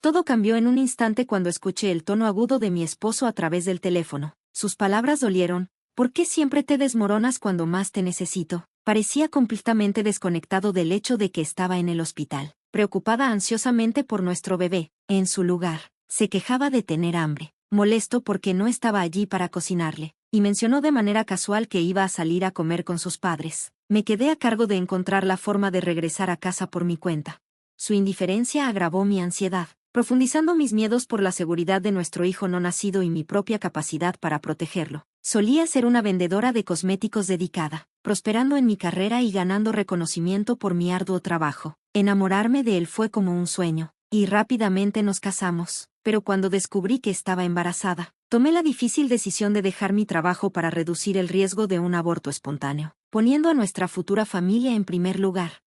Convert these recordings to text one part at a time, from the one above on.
Todo cambió en un instante cuando escuché el tono agudo de mi esposo a través del teléfono. Sus palabras dolieron. ¿Por qué siempre te desmoronas cuando más te necesito? Parecía completamente desconectado del hecho de que estaba en el hospital, preocupada ansiosamente por nuestro bebé. En su lugar, se quejaba de tener hambre, molesto porque no estaba allí para cocinarle, y mencionó de manera casual que iba a salir a comer con sus padres. Me quedé a cargo de encontrar la forma de regresar a casa por mi cuenta. Su indiferencia agravó mi ansiedad, profundizando mis miedos por la seguridad de nuestro hijo no nacido y mi propia capacidad para protegerlo. Solía ser una vendedora de cosméticos dedicada, prosperando en mi carrera y ganando reconocimiento por mi arduo trabajo. Enamorarme de él fue como un sueño, y rápidamente nos casamos. Pero cuando descubrí que estaba embarazada, tomé la difícil decisión de dejar mi trabajo para reducir el riesgo de un aborto espontáneo, poniendo a nuestra futura familia en primer lugar.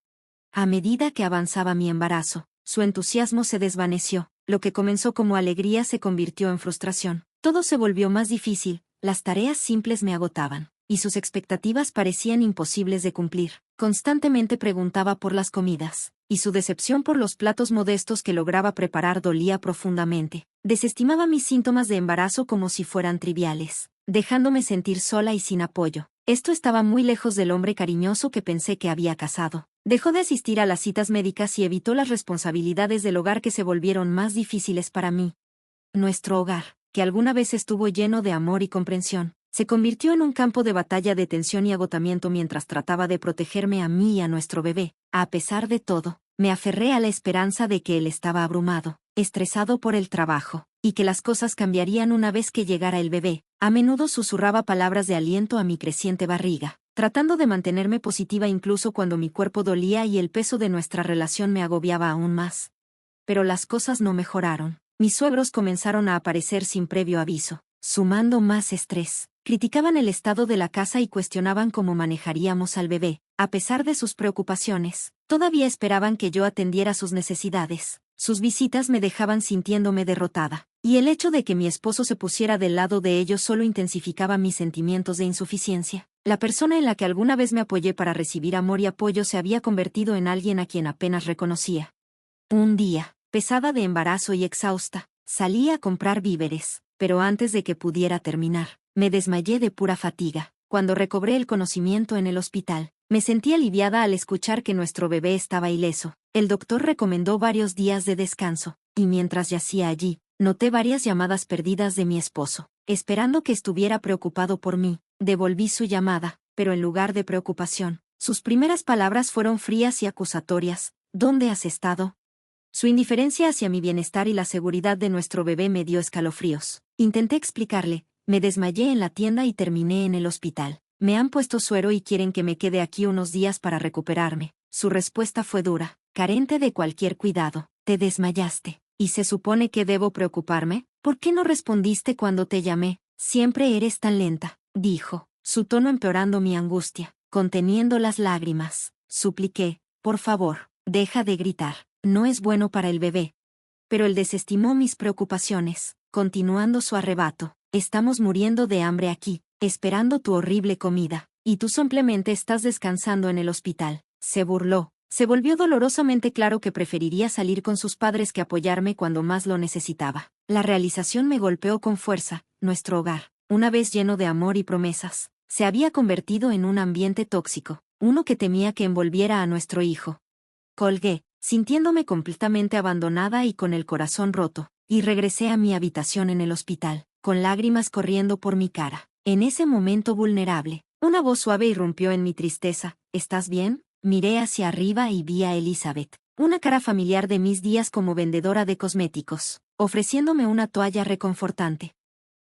A medida que avanzaba mi embarazo, su entusiasmo se desvaneció, lo que comenzó como alegría se convirtió en frustración. Todo se volvió más difícil, las tareas simples me agotaban, y sus expectativas parecían imposibles de cumplir. Constantemente preguntaba por las comidas, y su decepción por los platos modestos que lograba preparar dolía profundamente. Desestimaba mis síntomas de embarazo como si fueran triviales, dejándome sentir sola y sin apoyo. Esto estaba muy lejos del hombre cariñoso que pensé que había casado. Dejó de asistir a las citas médicas y evitó las responsabilidades del hogar que se volvieron más difíciles para mí. Nuestro hogar, que alguna vez estuvo lleno de amor y comprensión, se convirtió en un campo de batalla de tensión y agotamiento mientras trataba de protegerme a mí y a nuestro bebé. A pesar de todo, me aferré a la esperanza de que él estaba abrumado, estresado por el trabajo, y que las cosas cambiarían una vez que llegara el bebé. A menudo susurraba palabras de aliento a mi creciente barriga, tratando de mantenerme positiva incluso cuando mi cuerpo dolía y el peso de nuestra relación me agobiaba aún más. Pero las cosas no mejoraron. Mis suegros comenzaron a aparecer sin previo aviso, sumando más estrés. Criticaban el estado de la casa y cuestionaban cómo manejaríamos al bebé. A pesar de sus preocupaciones, todavía esperaban que yo atendiera sus necesidades. Sus visitas me dejaban sintiéndome derrotada, y el hecho de que mi esposo se pusiera del lado de ellos solo intensificaba mis sentimientos de insuficiencia. La persona en la que alguna vez me apoyé para recibir amor y apoyo se había convertido en alguien a quien apenas reconocía. Un día, pesada de embarazo y exhausta, salí a comprar víveres, pero antes de que pudiera terminar, me desmayé de pura fatiga. Cuando recobré el conocimiento en el hospital, me sentí aliviada al escuchar que nuestro bebé estaba ileso. El doctor recomendó varios días de descanso, y mientras yacía allí, noté varias llamadas perdidas de mi esposo. Esperando que estuviera preocupado por mí, devolví su llamada, pero en lugar de preocupación, sus primeras palabras fueron frías y acusatorias. ¿Dónde has estado? Su indiferencia hacia mi bienestar y la seguridad de nuestro bebé me dio escalofríos. Intenté explicarle, me desmayé en la tienda y terminé en el hospital. Me han puesto suero y quieren que me quede aquí unos días para recuperarme. Su respuesta fue dura, carente de cualquier cuidado. Te desmayaste. ¿Y se supone que debo preocuparme? ¿Por qué no respondiste cuando te llamé? Siempre eres tan lenta, dijo, su tono empeorando mi angustia. Conteniendo las lágrimas, supliqué, por favor, deja de gritar. No es bueno para el bebé. Pero él desestimó mis preocupaciones, continuando su arrebato. Estamos muriendo de hambre aquí, esperando tu horrible comida, y tú simplemente estás descansando en el hospital. Se burló. Se volvió dolorosamente claro que preferiría salir con sus padres que apoyarme cuando más lo necesitaba. La realización me golpeó con fuerza. Nuestro hogar, una vez lleno de amor y promesas, se había convertido en un ambiente tóxico, uno que temía que envolviera a nuestro hijo. Colgué, sintiéndome completamente abandonada y con el corazón roto, y regresé a mi habitación en el hospital, con lágrimas corriendo por mi cara. En ese momento vulnerable, una voz suave irrumpió en mi tristeza. ¿Estás bien? Miré hacia arriba y vi a Elizabeth, una cara familiar de mis días como vendedora de cosméticos, ofreciéndome una toalla reconfortante.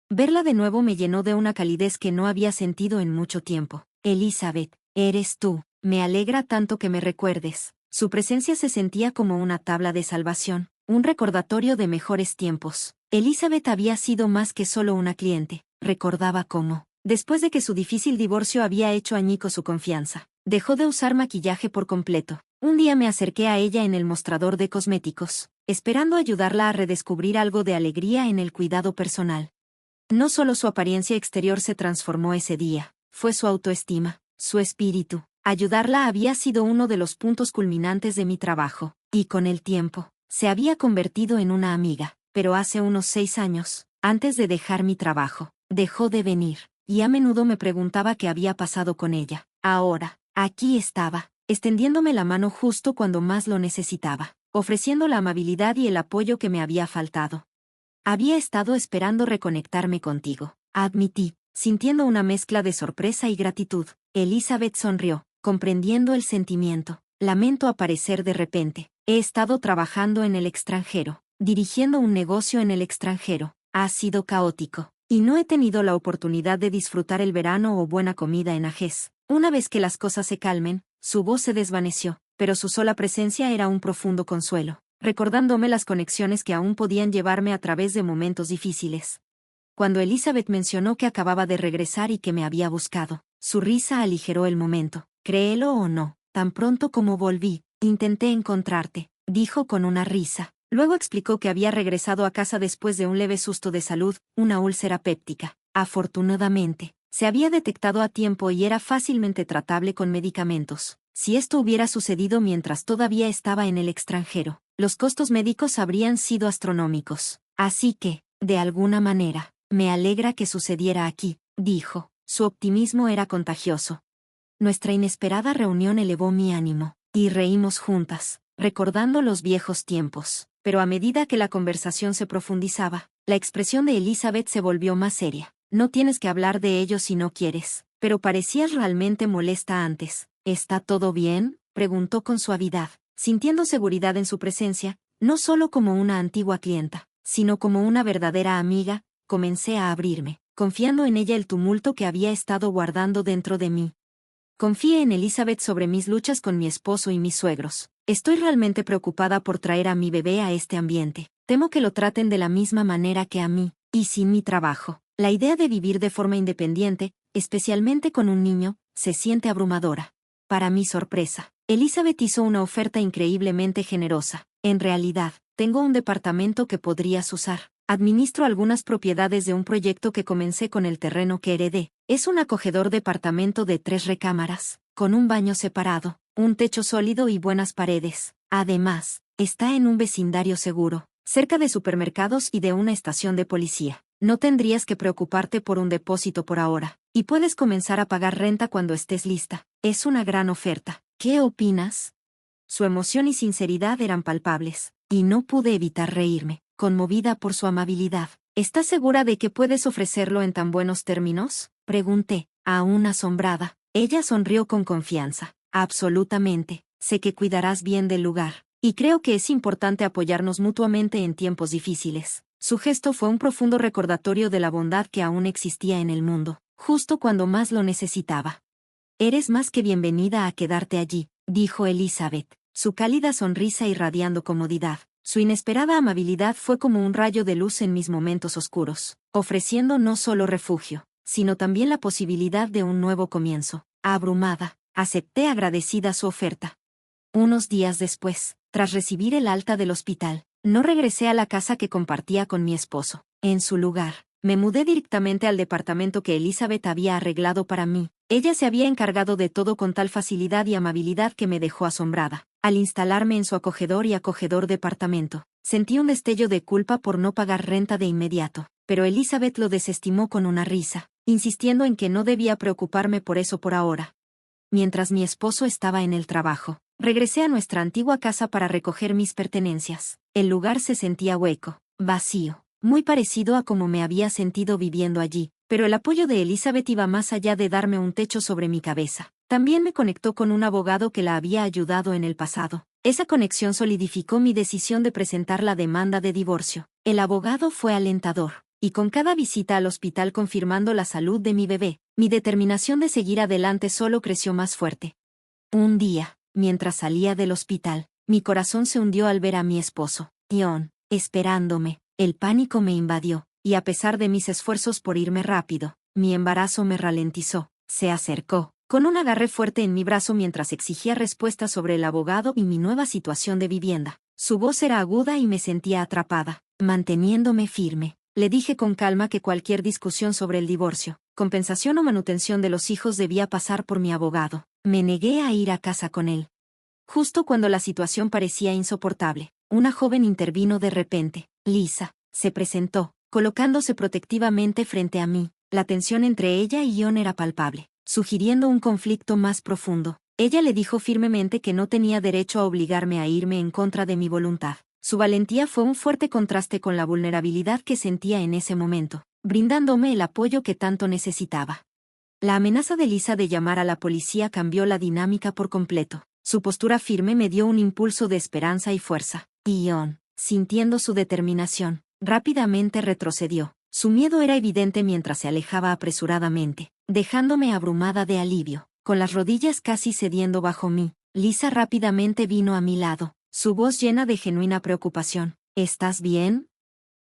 Verla de nuevo me llenó de una calidez que no había sentido en mucho tiempo. Elizabeth, eres tú. Me alegra tanto que me recuerdes. Su presencia se sentía como una tabla de salvación, un recordatorio de mejores tiempos. Elizabeth había sido más que solo una cliente. Recordaba cómo, después de que su difícil divorcio había hecho añicos su confianza, dejó de usar maquillaje por completo. Un día me acerqué a ella en el mostrador de cosméticos, esperando ayudarla a redescubrir algo de alegría en el cuidado personal. No solo su apariencia exterior se transformó ese día, fue su autoestima, su espíritu. Ayudarla había sido uno de los puntos culminantes de mi trabajo, y con el tiempo, Se había convertido en una amiga, pero hace unos 6 años, antes de dejar mi trabajo, dejó de venir, y a menudo me preguntaba qué había pasado con ella. Ahora, aquí estaba, extendiéndome la mano justo cuando más lo necesitaba, ofreciendo la amabilidad y el apoyo que me había faltado. Había estado esperando reconectarme contigo, admití, sintiendo una mezcla de sorpresa y gratitud. Elizabeth sonrió, comprendiendo el sentimiento. Lamento aparecer de repente. He estado trabajando en el extranjero, dirigiendo un negocio en el extranjero. Ha sido caótico, y no he tenido la oportunidad de disfrutar el verano o buena comida en Ajes. Una vez que las cosas se calmen, su voz se desvaneció, pero su sola presencia era un profundo consuelo, recordándome las conexiones que aún podían llevarme a través de momentos difíciles. Cuando Elizabeth mencionó que acababa de regresar y que me había buscado, su risa aligeró el momento. Créelo o no, tan pronto como volví, intenté encontrarte, dijo con una risa. Luego explicó que había regresado a casa después de un leve susto de salud, una úlcera péptica. Afortunadamente, se había detectado a tiempo y era fácilmente tratable con medicamentos. Si esto hubiera sucedido mientras todavía estaba en el extranjero, los costos médicos habrían sido astronómicos. Así que, de alguna manera, me alegra que sucediera aquí, dijo. Su optimismo era contagioso. Nuestra inesperada reunión elevó mi ánimo, y reímos juntas, recordando los viejos tiempos. Pero a medida que la conversación se profundizaba, la expresión de Elizabeth se volvió más seria. No tienes que hablar de ello si no quieres, pero parecías realmente molesta antes. ¿Está todo bien?, preguntó con suavidad, sintiendo seguridad en su presencia, no solo como una antigua clienta, sino como una verdadera amiga. Comencé a abrirme, confiando en ella el tumulto que había estado guardando dentro de mí. Confié en Elizabeth sobre mis luchas con mi esposo y mis suegros. Estoy realmente preocupada por traer a mi bebé a este ambiente. Temo que lo traten de la misma manera que a mí, y sin mi trabajo. La idea de vivir de forma independiente, especialmente con un niño, se siente abrumadora. Para mi sorpresa, Elizabeth hizo una oferta increíblemente generosa. En realidad, tengo un departamento que podrías usar. Administro algunas propiedades de un proyecto que comencé con el terreno que heredé. Es un acogedor departamento de 3 recámaras, con un baño separado, un techo sólido y buenas paredes. Además, está en un vecindario seguro, cerca de supermercados y de una estación de policía. No tendrías que preocuparte por un depósito por ahora, y puedes comenzar a pagar renta cuando estés lista. Es una gran oferta. ¿Qué opinas? Su emoción y sinceridad eran palpables, y no pude evitar reírme, conmovida por su amabilidad. ¿Estás segura de que puedes ofrecerlo en tan buenos términos?, pregunté, aún asombrada. Ella sonrió con confianza. Absolutamente, sé que cuidarás bien del lugar, y creo que es importante apoyarnos mutuamente en tiempos difíciles. Su gesto fue un profundo recordatorio de la bondad que aún existía en el mundo, justo cuando más lo necesitaba. Eres más que bienvenida a quedarte allí, dijo Elizabeth, su cálida sonrisa irradiando comodidad. Su inesperada amabilidad fue como un rayo de luz en mis momentos oscuros, ofreciendo no solo refugio, sino también la posibilidad de un nuevo comienzo. Abrumada, acepté agradecida su oferta. Unos días después, tras recibir el alta del hospital, no regresé a la casa que compartía con mi esposo. En su lugar, me mudé directamente al departamento que Elizabeth había arreglado para mí. Ella se había encargado de todo con tal facilidad y amabilidad que me dejó asombrada. Al instalarme en su acogedor departamento, sentí un destello de culpa por no pagar renta de inmediato, pero Elizabeth lo desestimó con una risa, insistiendo en que no debía preocuparme por eso por ahora. Mientras mi esposo estaba en el trabajo, regresé a nuestra antigua casa para recoger mis pertenencias. El lugar se sentía hueco, vacío, muy parecido a como me había sentido viviendo allí, pero el apoyo de Elizabeth iba más allá de darme un techo sobre mi cabeza. También me conectó con un abogado que la había ayudado en el pasado. Esa conexión solidificó mi decisión de presentar la demanda de divorcio. El abogado fue alentador, y con cada visita al hospital confirmando la salud de mi bebé, mi determinación de seguir adelante solo creció más fuerte. Un día, mientras salía del hospital, mi corazón se hundió al ver a mi esposo, John, esperándome. El pánico me invadió, y a pesar de mis esfuerzos por irme rápido, mi embarazo me ralentizó. Se acercó, con un agarre fuerte en mi brazo mientras exigía respuestas sobre el abogado y mi nueva situación de vivienda. Su voz era aguda y me sentía atrapada. Manteniéndome firme, le dije con calma que cualquier discusión sobre el divorcio, compensación o manutención de los hijos debía pasar por mi abogado. Me negué a ir a casa con él. Justo cuando la situación parecía insoportable, una joven intervino de repente. Lisa se presentó, colocándose protectivamente frente a mí. La tensión entre ella y John era palpable, sugiriendo un conflicto más profundo. Ella le dijo firmemente que no tenía derecho a obligarme a irme en contra de mi voluntad. Su valentía fue un fuerte contraste con la vulnerabilidad que sentía en ese momento, brindándome el apoyo que tanto necesitaba. La amenaza de Lisa de llamar a la policía cambió la dinámica por completo. Su postura firme me dio un impulso de esperanza y fuerza. Y John, sintiendo su determinación, rápidamente retrocedió. Su miedo era evidente mientras se alejaba apresuradamente, dejándome abrumada de alivio. Con las rodillas casi cediendo bajo mí, Lisa rápidamente vino a mi lado, su voz llena de genuina preocupación. ¿Estás bien?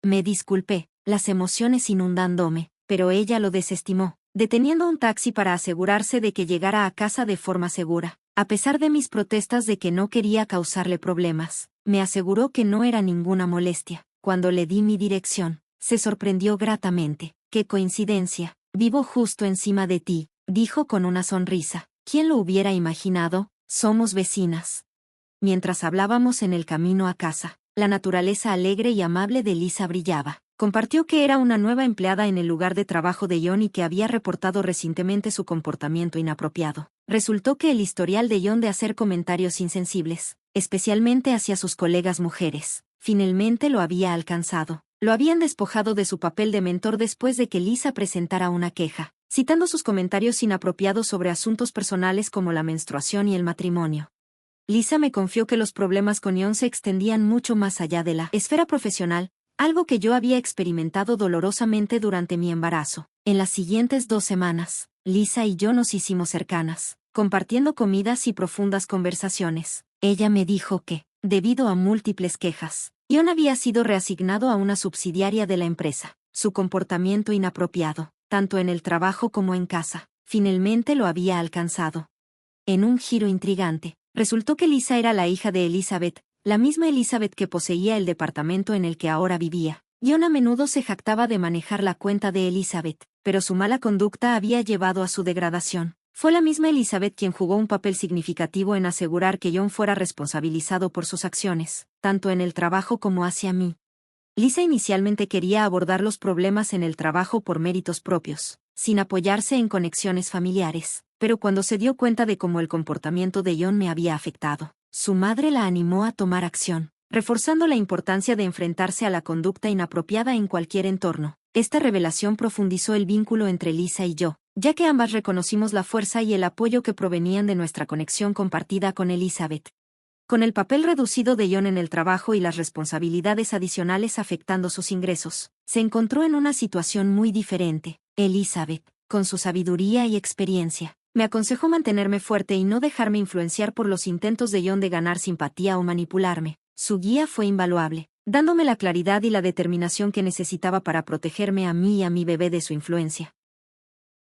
Me disculpé, las emociones inundándome, pero ella lo desestimó, deteniendo un taxi para asegurarse de que llegara a casa de forma segura. A pesar de mis protestas de que no quería causarle problemas, me aseguró que no era ninguna molestia. Cuando le di mi dirección, se sorprendió gratamente. ¡Qué coincidencia! Vivo justo encima de ti, dijo con una sonrisa. ¿Quién lo hubiera imaginado? Somos vecinas. Mientras hablábamos en el camino a casa, la naturaleza alegre y amable de Lisa brillaba. Compartió que era una nueva empleada en el lugar de trabajo de John y que había reportado recientemente su comportamiento inapropiado. Resultó que el historial de John de hacer comentarios insensibles, especialmente hacia sus colegas mujeres, finalmente lo había alcanzado. Lo habían despojado de su papel de mentor después de que Lisa presentara una queja, citando sus comentarios inapropiados sobre asuntos personales como la menstruación y el matrimonio. Lisa me confió que los problemas con John se extendían mucho más allá de la esfera profesional, algo que yo había experimentado dolorosamente durante mi embarazo. En las siguientes 2 semanas, Lisa y yo nos hicimos cercanas, compartiendo comidas y profundas conversaciones. Ella me dijo que, debido a múltiples quejas, John había sido reasignado a una subsidiaria de la empresa. Su comportamiento inapropiado, tanto en el trabajo como en casa, finalmente lo había alcanzado. En un giro intrigante, resultó que Lisa era la hija de Elizabeth, la misma Elizabeth que poseía el departamento en el que ahora vivía. John a menudo se jactaba de manejar la cuenta de Elizabeth, pero su mala conducta había llevado a su degradación. Fue la misma Elizabeth quien jugó un papel significativo en asegurar que John fuera responsabilizado por sus acciones, tanto en el trabajo como hacia mí. Lisa inicialmente quería abordar los problemas en el trabajo por méritos propios, sin apoyarse en conexiones familiares, pero cuando se dio cuenta de cómo el comportamiento de John me había afectado, su madre la animó a tomar acción, reforzando la importancia de enfrentarse a la conducta inapropiada en cualquier entorno. Esta revelación profundizó el vínculo entre Lisa y yo, ya que ambas reconocimos la fuerza y el apoyo que provenían de nuestra conexión compartida con Elizabeth. Con el papel reducido de John en el trabajo y las responsabilidades adicionales afectando sus ingresos, se encontró en una situación muy diferente. Elizabeth, con su sabiduría y experiencia, me aconsejó mantenerme fuerte y no dejarme influenciar por los intentos de John de ganar simpatía o manipularme. Su guía fue invaluable, dándome la claridad y la determinación que necesitaba para protegerme a mí y a mi bebé de su influencia.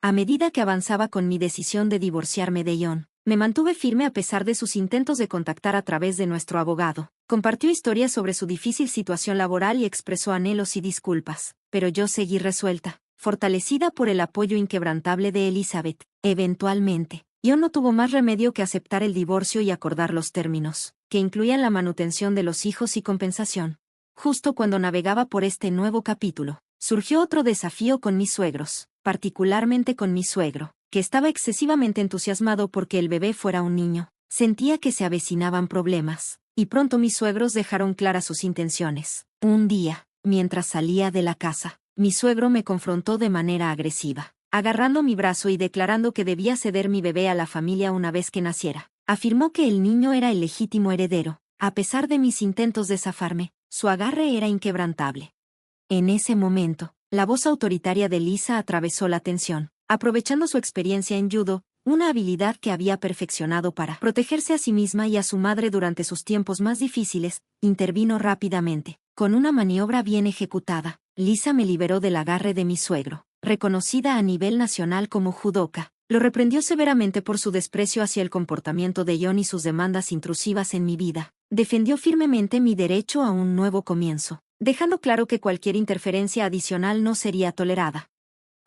A medida que avanzaba con mi decisión de divorciarme de John, me mantuve firme a pesar de sus intentos de contactar a través de nuestro abogado. Compartió historias sobre su difícil situación laboral y expresó anhelos y disculpas, pero yo seguí resuelta, fortalecida por el apoyo inquebrantable de Elizabeth. Eventualmente, John no tuvo más remedio que aceptar el divorcio y acordar los términos, que incluían la manutención de los hijos y compensación. Justo cuando navegaba por este nuevo capítulo, surgió otro desafío con mis suegros, particularmente con mi suegro, que estaba excesivamente entusiasmado porque el bebé fuera un niño. Sentía que se avecinaban problemas, y pronto mis suegros dejaron claras sus intenciones. Un día, mientras salía de la casa, mi suegro me confrontó de manera agresiva, agarrando mi brazo y declarando que debía ceder mi bebé a la familia una vez que naciera. Afirmó que el niño era el legítimo heredero. A pesar de mis intentos de zafarme, su agarre era inquebrantable. En ese momento, la voz autoritaria de Lisa atravesó la tensión. Aprovechando su experiencia en judo, una habilidad que había perfeccionado para protegerse a sí misma y a su madre durante sus tiempos más difíciles, intervino rápidamente. Con una maniobra bien ejecutada, Lisa me liberó del agarre de mi suegro, reconocida a nivel nacional como judoka. Lo reprendió severamente por su desprecio hacia el comportamiento de John y sus demandas intrusivas en mi vida. Defendió firmemente mi derecho a un nuevo comienzo, dejando claro que cualquier interferencia adicional no sería tolerada.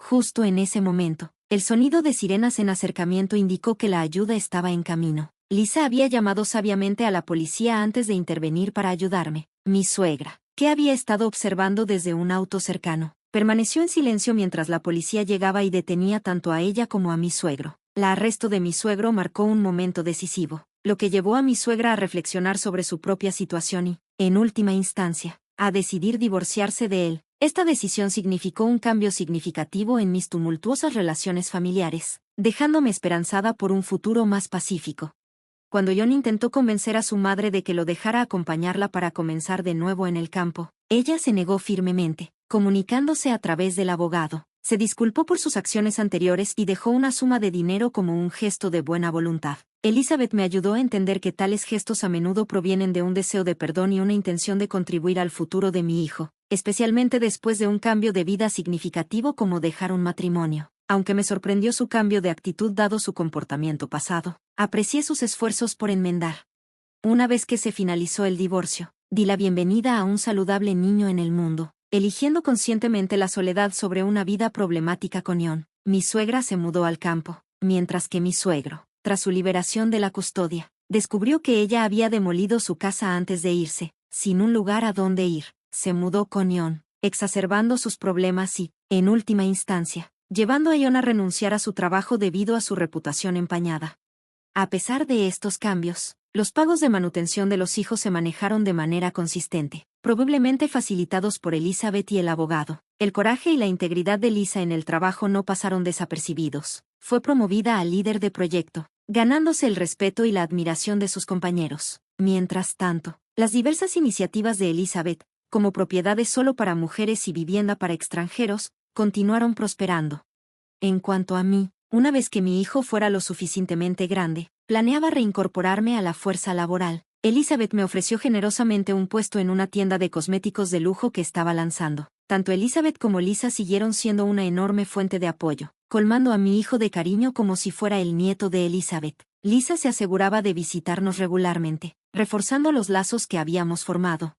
Justo en ese momento, el sonido de sirenas en acercamiento indicó que la ayuda estaba en camino. Lisa había llamado sabiamente a la policía antes de intervenir para ayudarme. Mi suegra, que había estado observando desde un auto cercano, permaneció en silencio mientras la policía llegaba y detenía tanto a ella como a mi suegro. El arresto de mi suegro marcó un momento decisivo, lo que llevó a mi suegra a reflexionar sobre su propia situación y, en última instancia, a decidir divorciarse de él. Esta decisión significó un cambio significativo en mis tumultuosas relaciones familiares, dejándome esperanzada por un futuro más pacífico. Cuando John intentó convencer a su madre de que lo dejara acompañarla para comenzar de nuevo en el campo, ella se negó firmemente, comunicándose a través del abogado. Se disculpó por sus acciones anteriores y dejó una suma de dinero como un gesto de buena voluntad. Elizabeth me ayudó a entender que tales gestos a menudo provienen de un deseo de perdón y una intención de contribuir al futuro de mi hijo, especialmente después de un cambio de vida significativo como dejar un matrimonio. Aunque me sorprendió su cambio de actitud dado su comportamiento pasado, aprecié sus esfuerzos por enmendar. Una vez que se finalizó el divorcio, di la bienvenida a un saludable niño en el mundo, eligiendo conscientemente la soledad sobre una vida problemática con John. Mi suegra se mudó al campo, mientras que mi suegro, tras su liberación de la custodia, descubrió que ella había demolido su casa antes de irse, sin un lugar a donde ir. Se mudó con John, exacerbando sus problemas y, en última instancia, llevando a John a renunciar a su trabajo debido a su reputación empañada. A pesar de estos cambios, los pagos de manutención de los hijos se manejaron de manera consistente, probablemente facilitados por Elizabeth y el abogado. El coraje y la integridad de Lisa en el trabajo no pasaron desapercibidos. Fue promovida a líder de proyecto, ganándose el respeto y la admiración de sus compañeros. Mientras tanto, las diversas iniciativas de Elizabeth, como propiedades solo para mujeres y vivienda para extranjeros, continuaron prosperando. En cuanto a mí, una vez que mi hijo fuera lo suficientemente grande, planeaba reincorporarme a la fuerza laboral. Elizabeth me ofreció generosamente un puesto en una tienda de cosméticos de lujo que estaba lanzando. Tanto Elizabeth como Lisa siguieron siendo una enorme fuente de apoyo, colmando a mi hijo de cariño como si fuera el nieto de Elizabeth. Lisa se aseguraba de visitarnos regularmente, reforzando los lazos que habíamos formado.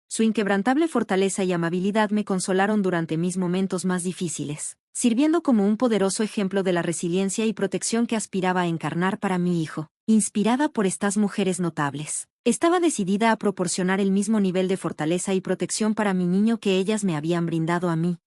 Su inquebrantable fortaleza y amabilidad me consolaron durante mis momentos más difíciles, sirviendo como un poderoso ejemplo de la resiliencia y protección que aspiraba a encarnar para mi hijo. Inspirada por estas mujeres notables, estaba decidida a proporcionar el mismo nivel de fortaleza y protección para mi niño que ellas me habían brindado a mí.